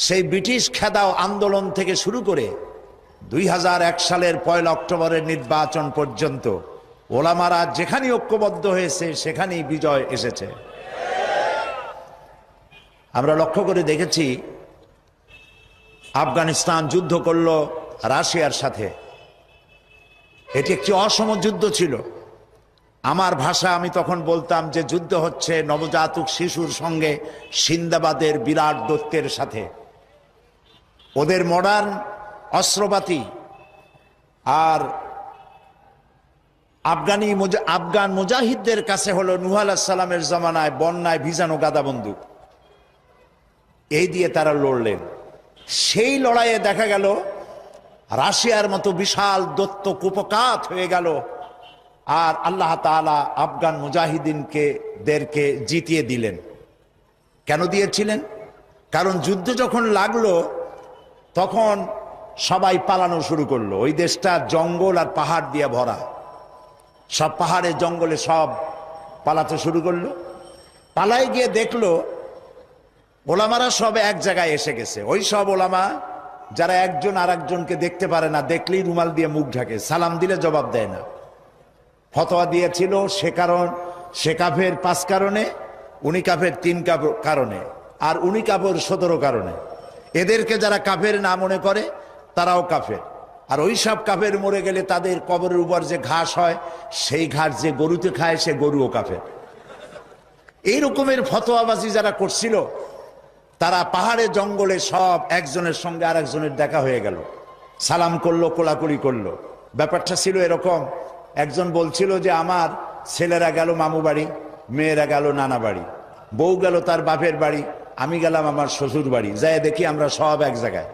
সেই ব্রিটিশ খেদাও আন্দোলন থেকে শুরু করে 2001 সালের 1 অক্টোবরের নির্বাচন পর্যন্ত ওলামারা যেখানেই ঐক্যবদ্ধ হয়েছে সেখানেই বিজয় এসেছে। আমরা লক্ষ্য করে দেখেছি, আফগানিস্তান যুদ্ধ করল রাশিয়ার সাথে। এটি একটি অসম যুদ্ধ ছিল। আমার ভাষা আমি তখন বলতাম যে যুদ্ধ হচ্ছে নবজাতক শিশুর সঙ্গে সিন্দাবাদের বিরাট দৈত্যের সাথে। ওদের মডার্ন অস্ত্রপাতি আর আফগান মুজাহিদদের কাছে হলো নূহ আলাইহিস সালামের জমানায় বন্যায় ভিজানো গাদা বন্দুক। এই দিয়ে তারা লড়লেন। সেই লড়াইয়ে দেখা গেল রাশিয়ার মতো বিশাল দৈত্য কুপকাত হয়ে গেল, আর আল্লাহ তাআলা আফগান মুজাহিদিনদেরকে জিতিয়ে দিলেন। কেন দিয়েছিলেন? কারণ যুদ্ধ যখন লাগলো তখন সবাই পালানো শুরু করলো। ওই দেশটা জঙ্গল আর পাহাড় দিয়ে ভরা, সব পাহাড়ে জঙ্গলে সব পালাতে শুরু করলো। পালায় গিয়ে দেখলো ওলামারা সব এক জায়গায় এসে গেছে। ওই সব ওলামা যারা একজন আর একজনকে দেখতে পারে না, দেখলেই রুমাল দিয়ে মুখ ঢাকে, সালাম দিলে জবাব দেয় না। ফতোয়া দিয়েছিল সে কাফের 5 কারণে, উনি কাফের 3 কারণে, আর উনি কাফের 17 কারণে। এদেরকে যারা কাফের না মনে করে তারাও কাফের। আর ওই সব কাফের মরে গেলে তাদের কবরের উপর যে ঘাস হয় সেই ঘাস যে গরুতে খায় সে গরুও কাফের। এই রকমের ফতোয়াবাজি যারা করছিল তারা পাহাড়ে জঙ্গলে সব একজনের সঙ্গে আর একজনের দেখা হয়ে গেল, সালাম করলো, কোলাকুলি করলো। ব্যাপারটা ছিল এরকম, একজন বলছিল যে আমার ছেলেরা গেল মামু বাড়ি, মেয়েরা গেল নানা বাড়ি, বউ গেল তার বাপের বাড়ি, আমি গেলাম আমার শ্বশুর বাড়ি, যাই দেখি আমরা সব এক জায়গায়।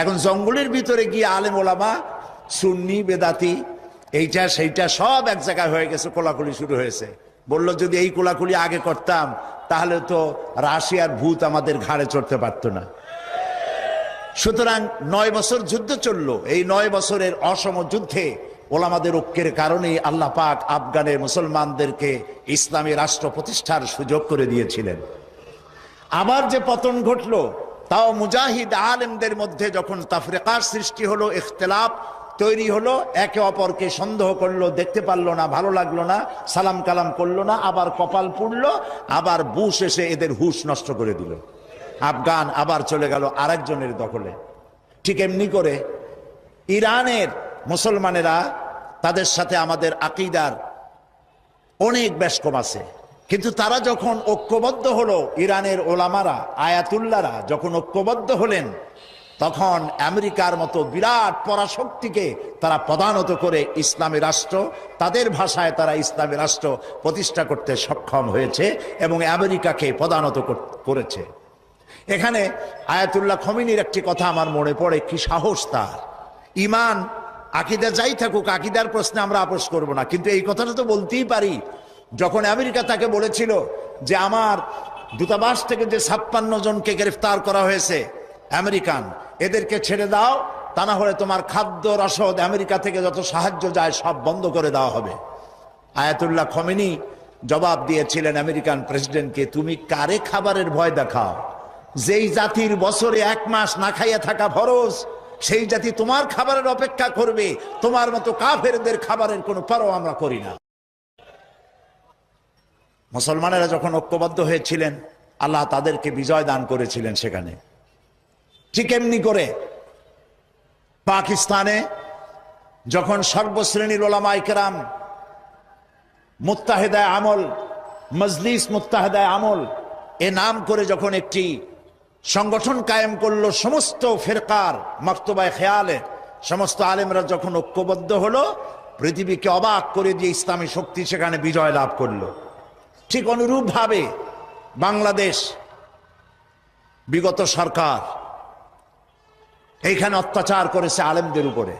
এখন জঙ্গলের ভিতরে গিয়ে আলেম ওলামা, সুন্নি বেদাতি, এইটা সেইটা সব এক জায়গায় হয়ে গেছে, কোলাকুলি শুরু হয়েছে। বলল যদি এই কোলাকুলি আগে করতাম তাহলে তো রাশিয়ার ভূত আমাদের ঘাড়ে চড়তে পারতো না। সুতরাং 9 বছর যুদ্ধ চললো। এই 9 বছরের অসম যুদ্ধে ওলামাদের ঐক্যের কারণেই আল্লাহ পাক আফগানের মুসলমানদেরকে ইসলামী রাষ্ট্র প্রতিষ্ঠার সুযোগ করে দিয়েছিলেন। আবার যে পতন ঘটলো, তাও মুজাহিদ আলেমদের মধ্যে যখন তাফরিকার সৃষ্টি হলো, ইখতিলাফ তৈরি হলো, একে অপরকে সন্দেহ করলো, দেখতে পারলো না, ভালো লাগলো না, সালাম কালাম করলো না, আবার কপাল পুড়লো, আবার বুশ এসে এদের হুশ নষ্ট করে দিল। আফগান আবার চলে গেল আরেকজনের দখলে। ঠিক এমনি করে ইরানের মুসলমানেরা, তাদের সাথে আমাদের আকীদার অনেক বেশ কম আছে, কিন্তু তারা যখন ঐক্যবদ্ধ হলো, ইরানের ওলামারা আয়াতুল্লাহরা যখন ঐক্যবদ্ধ হলেন, তখন আমেরিকার মতো বিরাট পরাশক্তিকে তারা প্রধানত করে ইসলামী রাষ্ট্র, তাদের ভাষায় তারা ইসলামী রাষ্ট্র প্রতিষ্ঠা করতে সক্ষম হয়েছে এবং আমেরিকাকে প্রধানত করেছে। এখানে আয়াতুল্লাহ খমিনীর একটি কথা আমার মনে পড়ে, কি সাহস তার! ইমান আকীদা যাই থাকুক, আকীদার প্রশ্নে আমরা আপোষ করব না, কিন্তু এই কথাটা তো বলতেই পারি। যখন আমেরিকা তাকে বলেছিল যে আমার দূতাবাস থেকে যে 56 জনকে গ্রেফতার করা হয়েছে আমেরিকান, এদেরকে ছেড়ে দাও, তা না হলে তোমার খাদ্য রসদ আমেরিকা থেকে যত সাহায্য যায় সব বন্ধ করে দেওয়া হবে। আয়াতুল্লাহ খমেনি জবাব দিয়েছিলেন আমেরিকান প্রেসিডেন্টকে, তুমি কারে খাবারের ভয় দেখাও? যেই জাতির বছরে 1 মাস না খাইয়া থাকা ফরজ, সেই জাতি তোমার খাবারের অপেক্ষা করবে? তোমার মতো কাফেরদের খাবারের কোনো পরোয়া আমরা করি না। মুসলমানেরা যখন ঐক্যবদ্ধ হয়েছিলেন, আল্লাহ তাদেরকে বিজয় দান করেছিলেন সেখানে। ঠিক এমনি করে পাকিস্তানে যখন সর্বশ্রেণীর ওলামায়ে কেরাম মুত্তাহিদায়ে আমল, মজলিস মুত্তাহিদায়ে আমল এ নাম করে যখন একটি সংগঠন কায়েম করলো, সমস্ত ফিরকার মক্তবায়ে খেয়ালে সমস্ত আলেমরা যখন ঐক্যবদ্ধ হলো, পৃথিবীকে অবাক করে দিয়ে ইসলামী শক্তি সেখানে বিজয় লাভ করলো। ঠিক অনুরূপভাবে বাংলাদেশ বিগত সরকার এইখানে অত্যাচার করেছে আলেমদের উপরে,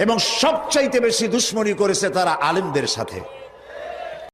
এবং সবচাইতে বেশি দুশ্মনী করেছে তারা আলেমদের সাথে।